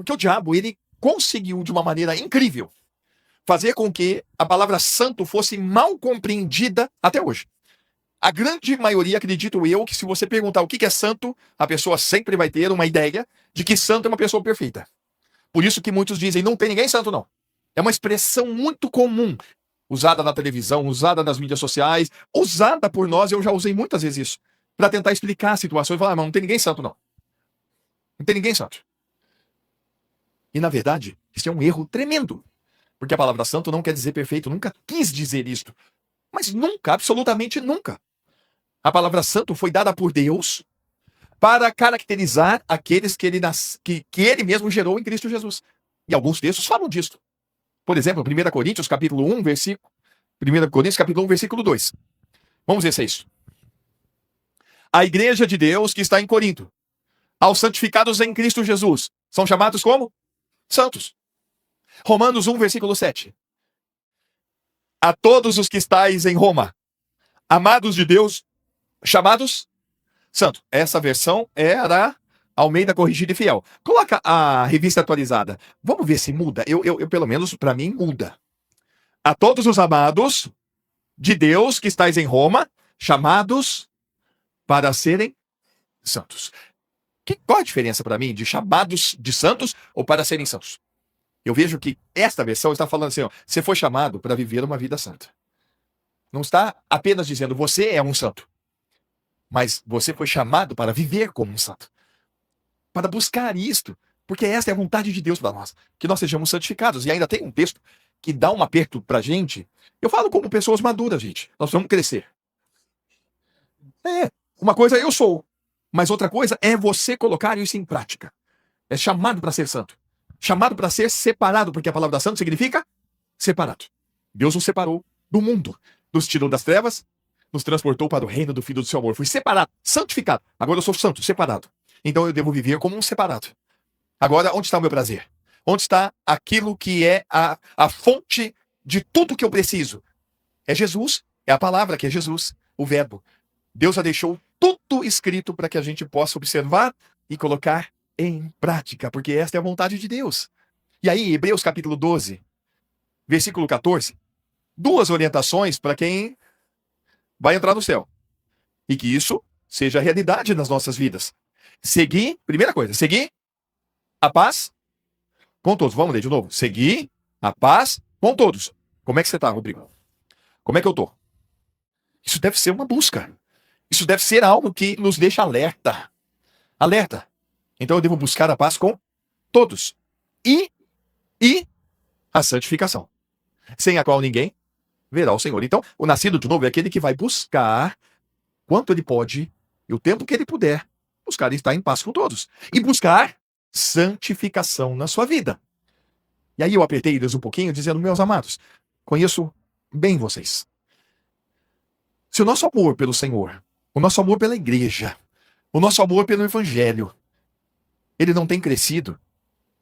Porque o diabo, ele conseguiu, de uma maneira incrível, fazer com que a palavra santo fosse mal compreendida até hoje. A grande maioria, acredito eu, que se você perguntar o que é santo, a pessoa sempre vai ter uma ideia de que santo é uma pessoa perfeita. Por isso que muitos dizem, não tem ninguém santo, não. É uma expressão muito comum, usada na televisão, usada nas mídias sociais, usada por nós, eu já usei muitas vezes isso, para tentar explicar situações e falar, mas não tem ninguém santo, não. Não tem ninguém santo. E, na verdade, isso é um erro tremendo. Porque a palavra santo não quer dizer perfeito, nunca quis dizer isto. Mas nunca, absolutamente nunca. A palavra santo foi dada por Deus para caracterizar aqueles que ele mesmo gerou em Cristo Jesus. E alguns textos falam disso. Por exemplo, 1 Coríntios, capítulo 1, versículo 1 Coríntios, capítulo 1, versículo 2. Vamos ver se é isso. A igreja de Deus que está em Corinto, aos santificados em Cristo Jesus, são chamados como? Santos. Romanos 1, versículo 7. A todos os que estáis em Roma, amados de Deus, chamados santos. Essa versão é a Almeida Corrigida e Fiel. Coloca a revista atualizada. Vamos ver se muda. Eu pelo menos, para mim, muda. A todos os amados de Deus que estáis em Roma, chamados para serem santos. Qual a diferença para mim de chamados de santos ou para serem santos? Eu vejo que esta versão está falando assim, ó, você foi chamado para viver uma vida santa. Não está apenas dizendo você é um santo, mas você foi chamado para viver como um santo. Para buscar isto, porque esta é a vontade de Deus para nós, que nós sejamos santificados. E ainda tem um texto que dá um aperto para a gente. Eu falo como pessoas maduras, gente. Nós vamos crescer. Uma coisa eu sou, mas outra coisa é você colocar isso em prática. É chamado para ser santo. Chamado para ser separado, porque a palavra santo significa separado. Deus nos separou do mundo, nos tirou das trevas, nos transportou para o reino do Filho do seu amor. Fui separado, santificado. Agora eu sou santo, separado. Então eu devo viver como um separado. Agora, onde está o meu prazer? Onde está aquilo que é a fonte de tudo que eu preciso? É Jesus, é a palavra que é Jesus, o verbo. Deus já deixou tudo escrito para que a gente possa observar e colocar em prática, porque esta é a vontade de Deus. E aí, Hebreus capítulo 12, versículo 14, duas orientações para quem vai entrar no céu. E que isso seja realidade nas nossas vidas. Seguir, primeira coisa, seguir a paz com todos. Vamos ler de novo. Seguir a paz com todos. Como é que você está, Rodrigo? Como é que eu estou? Isso deve ser uma busca. Isso deve ser algo que nos deixa alerta. Alerta. Então eu devo buscar a paz com todos. E a santificação, sem a qual ninguém verá o Senhor. Então, o nascido de novo é aquele que vai buscar quanto ele pode e o tempo que ele puder buscar estar em paz com todos. E buscar santificação na sua vida. E aí eu apertei eles um pouquinho, dizendo, meus amados, conheço bem vocês. Se o nosso amor pelo Senhor, o nosso amor pela igreja, o nosso amor pelo evangelho, ele não tem crescido,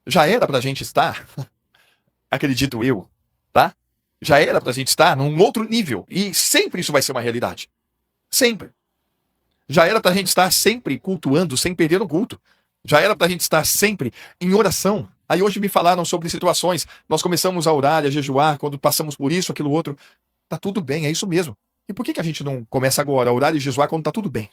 já era pra gente estar, acredito eu, tá? Já era pra gente estar num outro nível. E sempre isso vai ser uma realidade. Sempre. Já era pra gente estar sempre cultuando, sem perder o culto. Já era pra gente estar sempre em oração. Aí hoje me falaram sobre situações. Nós começamos a orar, a jejuar, quando passamos por isso, aquilo, outro. Tá tudo bem, é isso mesmo. E por que a gente não começa agora a orar e jejuar quando tá tudo bem?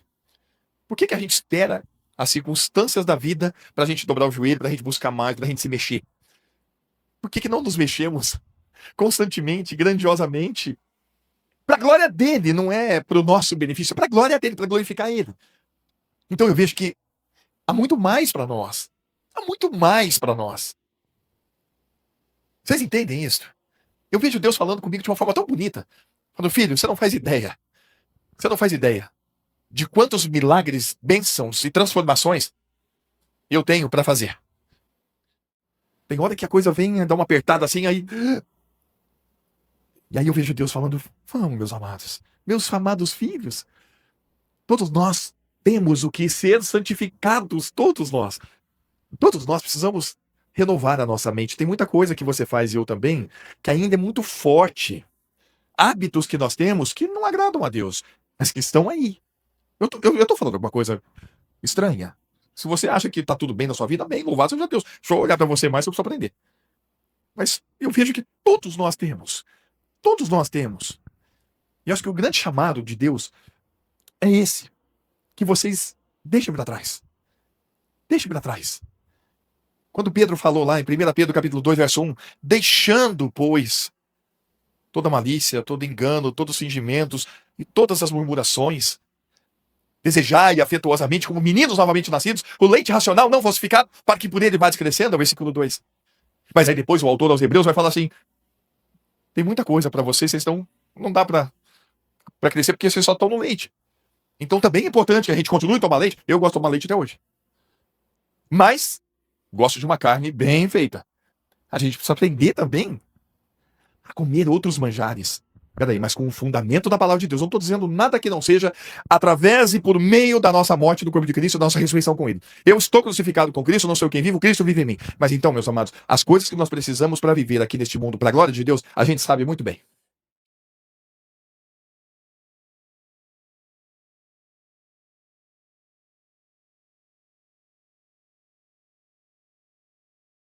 Por que a gente espera as circunstâncias da vida pra gente dobrar o joelho, pra gente buscar mais, pra gente se mexer? Por que não nos mexemos constantemente, grandiosamente? Para a glória dele, não é para o nosso benefício, é para a glória dele, para glorificar ele. Então eu vejo que há muito mais para nós. Há muito mais para nós. Vocês entendem isso? Eu vejo Deus falando comigo de uma forma tão bonita. Falando, filho, você não faz ideia. Você não faz ideia de quantos milagres, bênçãos e transformações eu tenho para fazer. Tem hora que a coisa vem, dá uma apertada assim, aí... E aí eu vejo Deus falando, vamos, meus amados filhos, todos nós temos o que ser santificados, todos nós precisamos renovar a nossa mente. Tem muita coisa que você faz e eu também, que ainda é muito forte. Hábitos que nós temos que não agradam a Deus, mas que estão aí. Eu tô falando alguma coisa estranha? Se você acha que tá tudo bem na sua vida, bem, louvado seja Deus. Deixa eu olhar para você mais, eu preciso aprender. Mas eu vejo que todos nós temos. Todos nós temos. E acho que o grande chamado de Deus é esse. Que vocês deixem para trás. Deixem para trás. Quando Pedro falou lá em 1 Pedro capítulo 2, verso 1, deixando, pois, toda malícia, todo engano, todos os fingimentos e todas as murmurações, desejai afetuosamente, como meninos novamente nascidos, o leite racional não falsificado, para que por ele vades crescendo, é o versículo 2. Mas aí depois o autor aos Hebreus vai falar assim, tem muita coisa para vocês não dá para crescer porque vocês só estão no leite. Então também é importante que a gente continue a tomar leite. Eu gosto de tomar leite até hoje. Mas gosto de uma carne bem feita. A gente precisa aprender também a comer outros manjares. Peraí, mas com o fundamento da palavra de Deus. Eu não estou dizendo nada que não seja através e por meio da nossa morte do corpo de Cristo, da nossa ressurreição com Ele. Eu estou crucificado com Cristo, não sou quem vivo, Cristo vive em mim. Mas então, meus amados, as coisas que nós precisamos para viver aqui neste mundo, para a glória de Deus, a gente sabe muito bem.